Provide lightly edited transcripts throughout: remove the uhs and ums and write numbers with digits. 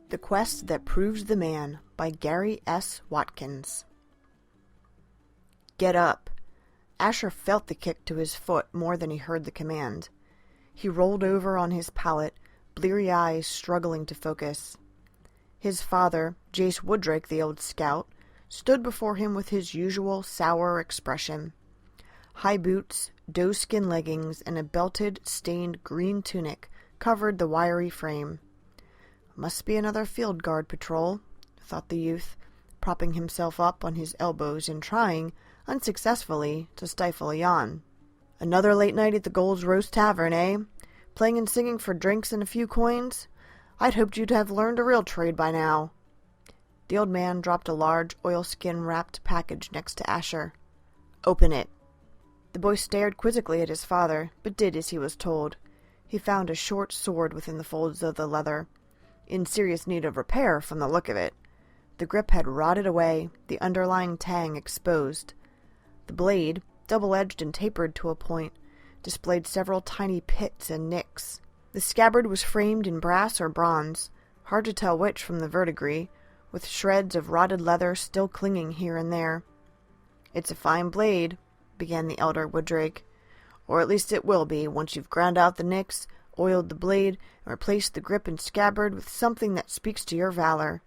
The Quest That Proves the Man by Gary S. Watkins. Get up. Asher felt the kick to his foot more than he heard the command. He rolled over on his pallet, bleary eyes struggling to focus. His father, Jace Woodrake, the old scout, stood before him with his usual sour expression. High boots, doeskin leggings, and a belted, stained green tunic covered the wiry frame. Must be another field guard patrol, thought the youth, propping himself up on his elbows and trying, unsuccessfully, to stifle a yawn. Another late night at the Gold's Roast Tavern, eh? Playing and singing for drinks and a few coins? I'd hoped you'd have learned a real trade by now. The old man dropped a large oilskin-wrapped package next to Asher. Open it. The boy stared quizzically at his father, but did as he was told. He found a short sword within the folds of the leather, in serious need of repair from the look of it. The grip had rotted away, the underlying tang exposed. The blade, double-edged and tapered to a point, displayed several tiny pits and nicks. The scabbard was framed in brass or bronze, hard to tell which from the verdigris, with shreds of rotted leather still clinging here and there. "It's a fine blade," began the elder Woodrake. "Or at least it will be, once you've ground out the nicks, oiled the blade, and replaced the grip and scabbard with something that speaks to your valor.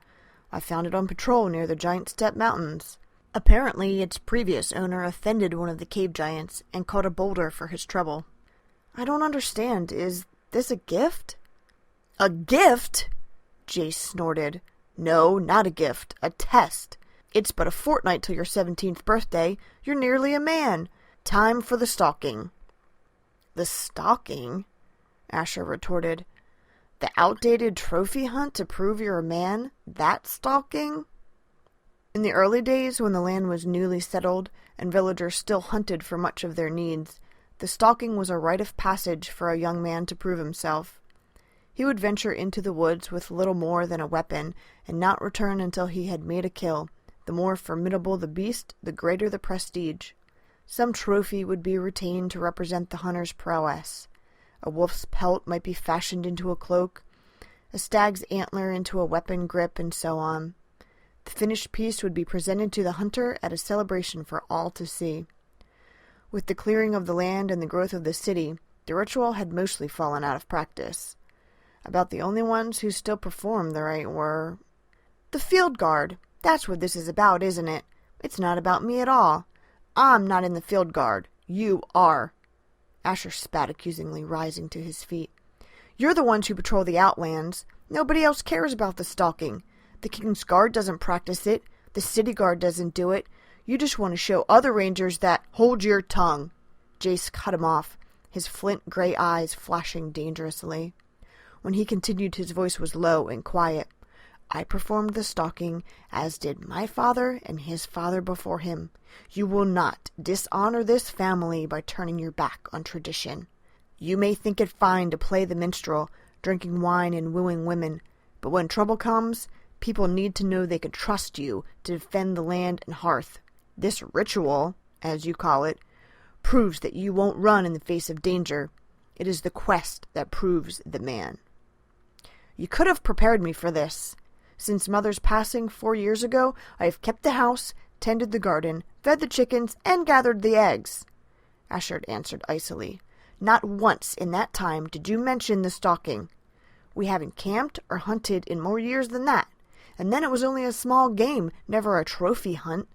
I found it on patrol near the Giant Step Mountains. Apparently its previous owner offended one of the cave giants and caught a boulder for his trouble." "I don't understand. Is this a gift?" "A gift?" Jace snorted. "No, not a gift. A test. It's but a fortnight till your 17th birthday. You're nearly a man. Time for the stalking." "The stalking?" Asher retorted. "The outdated trophy hunt to prove you're a man? That stalking?" In the early days, when the land was newly settled and villagers still hunted for much of their needs, the stalking was a rite of passage for a young man to prove himself. He would venture into the woods with little more than a weapon and not return until he had made a kill. The more formidable the beast, the greater the prestige. Some trophy would be retained to represent the hunter's prowess. A wolf's pelt might be fashioned into a cloak, a stag's antler into a weapon grip, and so on. The finished piece would be presented to the hunter at a celebration for all to see. With the clearing of the land and the growth of the city, the ritual had mostly fallen out of practice. About the only ones who still performed the rite were... "The field guard. That's what this is about, isn't it? It's not about me at all. I'm not in the field guard. You are." Asher spat accusingly, rising to his feet. "You're the ones who patrol the outlands. Nobody else cares about the stalking. The King's Guard doesn't practice it. The City Guard doesn't do it. You just want to show other rangers that—" "Hold your tongue!" Jace cut him off, his flint gray eyes flashing dangerously. When he continued, his voice was low and quiet. "I performed the stalking, as did my father and his father before him. You will not dishonor this family by turning your back on tradition. You may think it fine to play the minstrel, drinking wine and wooing women, but when trouble comes, people need to know they can trust you to defend the land and hearth. This ritual, as you call it, proves that you won't run in the face of danger. It is the quest that proves the man." "You could have prepared me for this. Since Mother's passing 4 years ago, I have kept the house, tended the garden, fed the chickens, and gathered the eggs," Asher answered icily. "Not once in that time did you mention the stalking. We haven't camped or hunted in more years than that, and then it was only a small game, never a trophy hunt.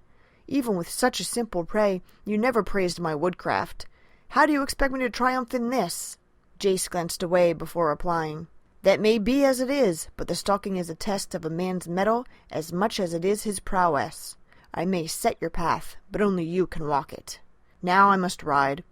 Even with such a simple prey, you never praised my woodcraft. How do you expect me to triumph in this?" Jace glanced away before replying. "That may be as it is, but the stalking is a test of a man's mettle as much as it is his prowess. I may set your path, but only you can walk it. Now I must ride.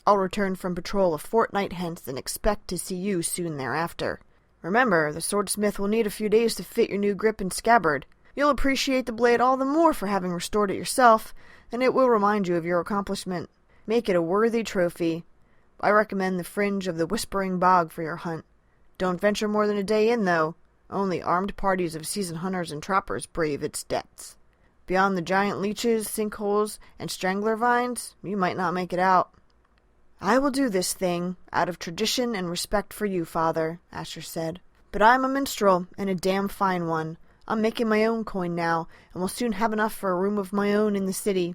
I'll return from patrol a fortnight hence and expect to see you soon thereafter. Remember, the swordsmith will need a few days to fit your new grip and scabbard. You'll appreciate the blade all the more for having restored it yourself, and it will remind you of your accomplishment. Make it a worthy trophy. I recommend the fringe of the Whispering Bog for your hunt. Don't venture more than a day in, though. Only armed parties of seasoned hunters and trappers brave its depths. Beyond the giant leeches, sinkholes, and strangler vines, you might not make it out." "I will do this thing, out of tradition and respect for you, Father," Asher said. But I'm a minstrel, and a damn fine one. I'm making my own coin now, and will soon have enough for a room of my own in the city.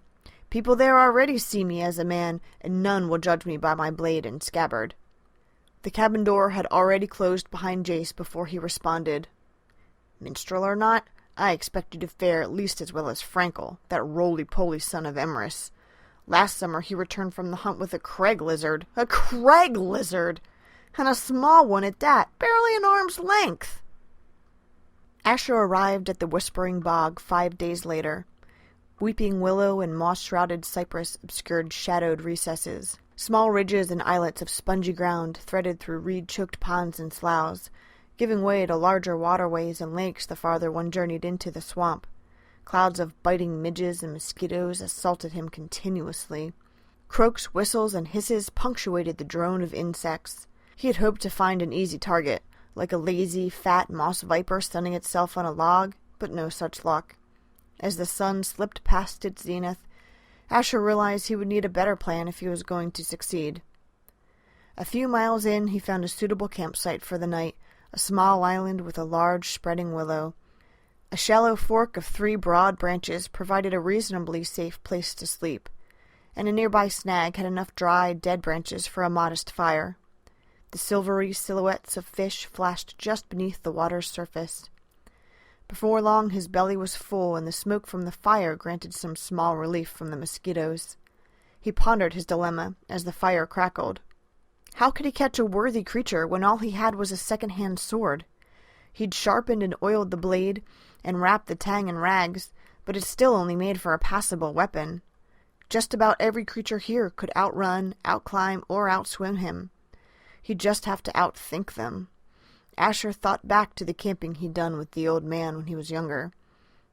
People there already see me as a man, and none will judge me by my blade and scabbard." The cabin door had already closed behind Jace before he responded. "Minstrel or not, I expect you to fare at least as well as Frankel, that roly-poly son of Emrys. Last summer he returned from the hunt with a crag lizard. A crag lizard! And a small one at that, barely an arm's length!" Asher arrived at the Whispering Bog 5 days later. Weeping willow and moss-shrouded cypress obscured shadowed recesses. Small ridges and islets of spongy ground threaded through reed-choked ponds and sloughs, giving way to larger waterways and lakes the farther one journeyed into the swamp. Clouds of biting midges and mosquitoes assaulted him continuously. Croaks, whistles, and hisses punctuated the drone of insects. He had hoped to find an easy target, like a lazy, fat moss viper sunning itself on a log, but no such luck. As the sun slipped past its zenith, Asher realized he would need a better plan if he was going to succeed. A few miles in, he found a suitable campsite for the night, a small island with a large spreading willow. A shallow fork of 3 broad branches provided a reasonably safe place to sleep, and a nearby snag had enough dry, dead branches for a modest fire. The silvery silhouettes of fish flashed just beneath the water's surface. Before long his belly was full, and the smoke from the fire granted some small relief from the mosquitoes. He pondered his dilemma as the fire crackled. How could he catch a worthy creature when all he had was a second-hand sword? He'd sharpened and oiled the blade, and wrapped the tang in rags, but it still only made for a passable weapon. Just about every creature here could outrun, outclimb, or outswim him. He'd just have to outthink them. Asher thought back to the camping he'd done with the old man when he was younger.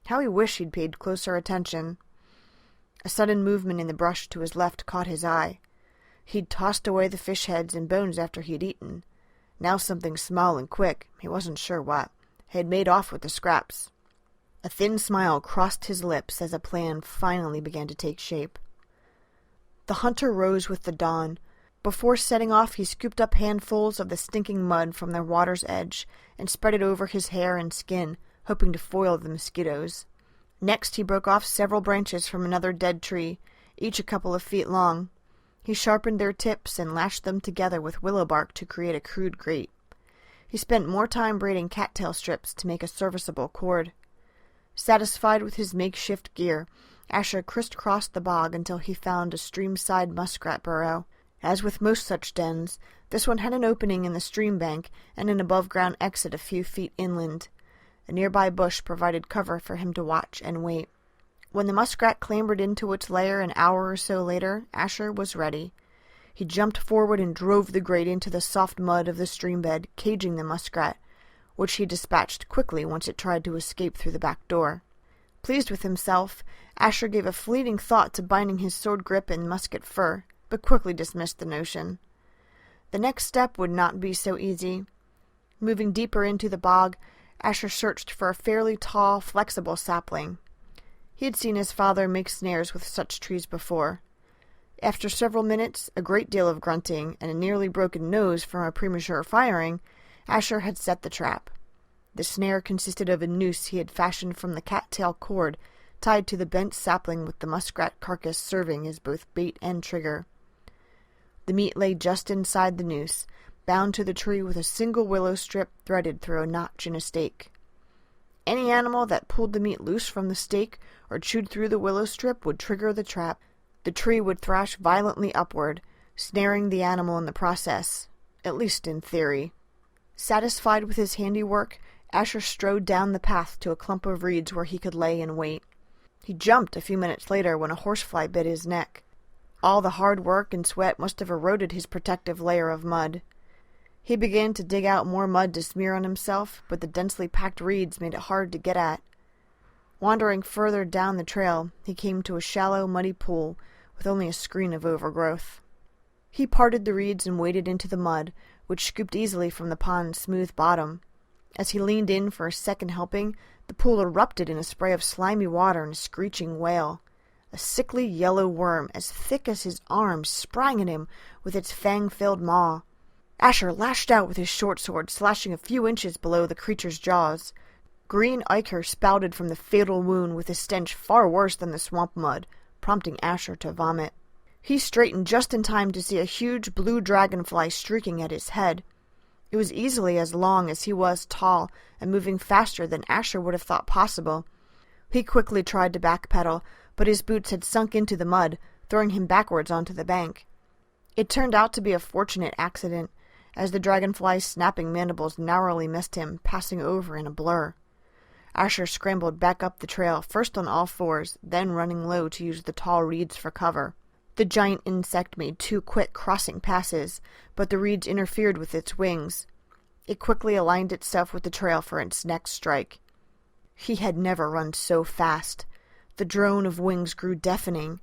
How he wished he'd paid closer attention. A sudden movement in the brush to his left caught his eye. He'd tossed away the fish heads and bones after he'd eaten. Now something small and quick, he wasn't sure what, had made off with the scraps. A thin smile crossed his lips as a plan finally began to take shape. The hunter rose with the dawn. Before setting off, he scooped up handfuls of the stinking mud from the water's edge and spread it over his hair and skin, hoping to foil the mosquitoes. Next, he broke off several branches from another dead tree, each a couple of feet long. He sharpened their tips and lashed them together with willow bark to create a crude grate. He spent more time braiding cattail strips to make a serviceable cord. Satisfied with his makeshift gear, Asher crisscrossed the bog until he found a stream-side muskrat burrow. As with most such dens, this one had an opening in the stream bank and an above-ground exit a few feet inland. A nearby bush provided cover for him to watch and wait. When the muskrat clambered into its lair an hour or so later, Asher was ready. He jumped forward and drove the grate into the soft mud of the stream bed, caging the muskrat, which he dispatched quickly once it tried to escape through the back door. Pleased with himself, Asher gave a fleeting thought to binding his sword grip in musket fur, but quickly dismissed the notion. The next step would not be so easy. Moving deeper into the bog, Asher searched for a fairly tall, flexible sapling. He had seen his father make snares with such trees before. After several minutes, a great deal of grunting, and a nearly broken nose from a premature firing, Asher had set the trap. The snare consisted of a noose he had fashioned from the cattail cord tied to the bent sapling, with the muskrat carcass serving as both bait and trigger. The meat lay just inside the noose, bound to the tree with a single willow strip threaded through a notch in a stake. Any animal that pulled the meat loose from the stake or chewed through the willow strip would trigger the trap. The tree would thrash violently upward, snaring the animal in the process, at least in theory. Satisfied with his handiwork, Asher strode down the path to a clump of reeds where he could lay and wait. He jumped a few minutes later when a horsefly bit his neck. All the hard work and sweat must have eroded his protective layer of mud. He began to dig out more mud to smear on himself, but the densely packed reeds made it hard to get at. Wandering further down the trail, he came to a shallow, muddy pool with only a screen of overgrowth. He parted the reeds and waded into the mud, which scooped easily from the pond's smooth bottom. As he leaned in for a second helping, the pool erupted in a spray of slimy water and a screeching wail. A sickly yellow worm, as thick as his arm, sprang at him with its fang-filled maw. Asher lashed out with his short sword, slashing a few inches below the creature's jaws. Green ichor spouted from the fatal wound with a stench far worse than the swamp mud, prompting Asher to vomit. He straightened just in time to see a huge blue dragonfly streaking at his head. It was easily as long as he was tall and moving faster than Asher would have thought possible. He quickly tried to backpedal, but his boots had sunk into the mud, throwing him backwards onto the bank. It turned out to be a fortunate accident, as the dragonfly's snapping mandibles narrowly missed him, passing over in a blur. Asher scrambled back up the trail, first on all fours, then running low to use the tall reeds for cover. The giant insect made 2 quick crossing passes, but the reeds interfered with its wings. It quickly aligned itself with the trail for its next strike. He had never run so fast. The drone of wings grew deafening.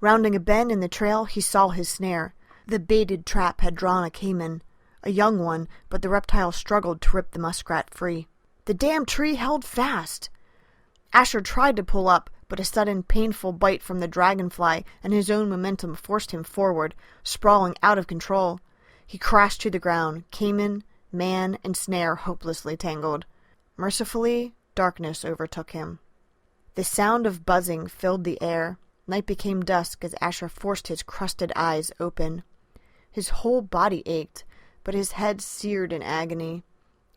Rounding a bend in the trail, he saw his snare. The baited trap had drawn a caiman, a young one, but the reptile struggled to rip the muskrat free. The damn tree held fast. Asher tried to pull up, but a sudden painful bite from the dragonfly and his own momentum forced him forward, sprawling out of control. He crashed to the ground, caiman, man, and snare hopelessly tangled. Mercifully, darkness overtook him. The sound of buzzing filled the air. Night became dusk as Asher forced his crusted eyes open. His whole body ached, but his head seared in agony.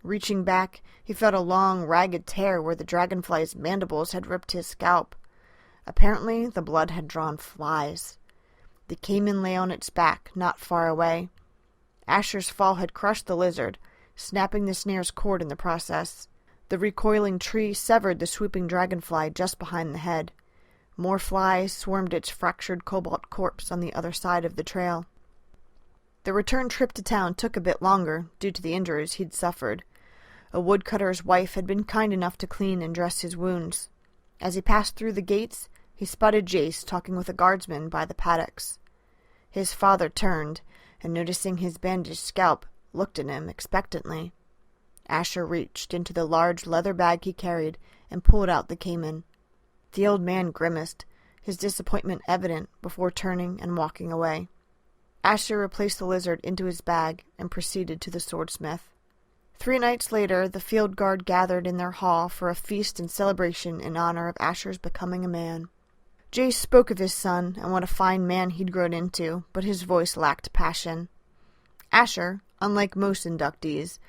Reaching back, he felt a long, ragged tear where the dragonfly's mandibles had ripped his scalp. Apparently, the blood had drawn flies. The caiman lay on its back, not far away. Asher's fall had crushed the lizard, snapping the snare's cord in the process. The recoiling tree severed the swooping dragonfly just behind the head. More flies swarmed its fractured cobalt corpse on the other side of the trail. The return trip to town took a bit longer, due to the injuries he'd suffered. A woodcutter's wife had been kind enough to clean and dress his wounds. As he passed through the gates, he spotted Jace talking with a guardsman by the paddocks. His father turned, and noticing his bandaged scalp, looked at him expectantly. Asher reached into the large leather bag he carried and pulled out the caiman. The old man grimaced, his disappointment evident, before turning and walking away. Asher replaced the lizard into his bag and proceeded to the swordsmith. 3 nights later, the field guard gathered in their hall for a feast and celebration in honor of Asher's becoming a man. Jace spoke of his son and what a fine man he'd grown into, but his voice lacked passion. Asher, unlike most inductees,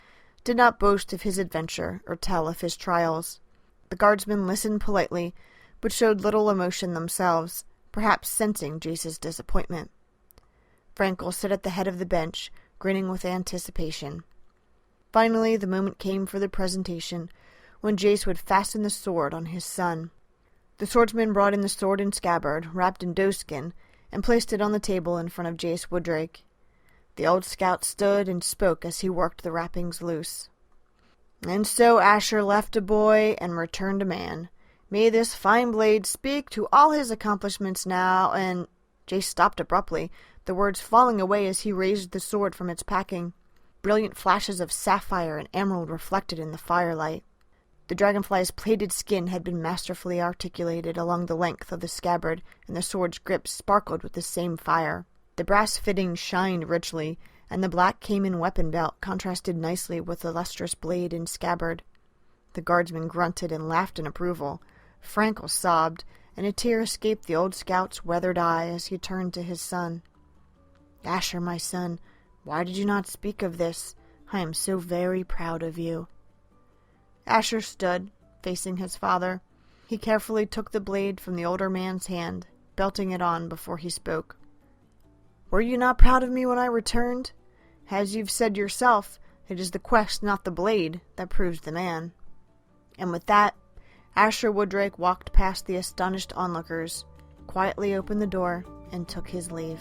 did not boast of his adventure or tell of his trials. The guardsmen listened politely, but showed little emotion themselves, perhaps sensing Jace's disappointment. Frankel sat at the head of the bench, grinning with anticipation. Finally, the moment came for the presentation, when Jace would fasten the sword on his son. The swordsman brought in the sword and scabbard, wrapped in doeskin, and placed it on the table in front of Jace Woodrake. The old scout stood and spoke as he worked the wrappings loose. "And so Asher left a boy and returned a man. May this fine blade speak to all his accomplishments now, and—" Jace stopped abruptly, the words falling away as he raised the sword from its packing. Brilliant flashes of sapphire and emerald reflected in the firelight. The dragonfly's plated skin had been masterfully articulated along the length of the scabbard, and the sword's grip sparkled with the same fire. The brass fitting shined richly, and the black caiman weapon belt contrasted nicely with the lustrous blade and scabbard. The guardsman grunted and laughed in approval. Frankel sobbed, and a tear escaped the old scout's weathered eye as he turned to his son. "Asher, my son, why did you not speak of this? I am so very proud of you." Asher stood, facing his father. He carefully took the blade from the older man's hand, belting it on before he spoke. "Were you not proud of me when I returned? As you've said yourself, it is the quest, not the blade, that proves the man." And with that, Asher Woodrake walked past the astonished onlookers, quietly opened the door, and took his leave.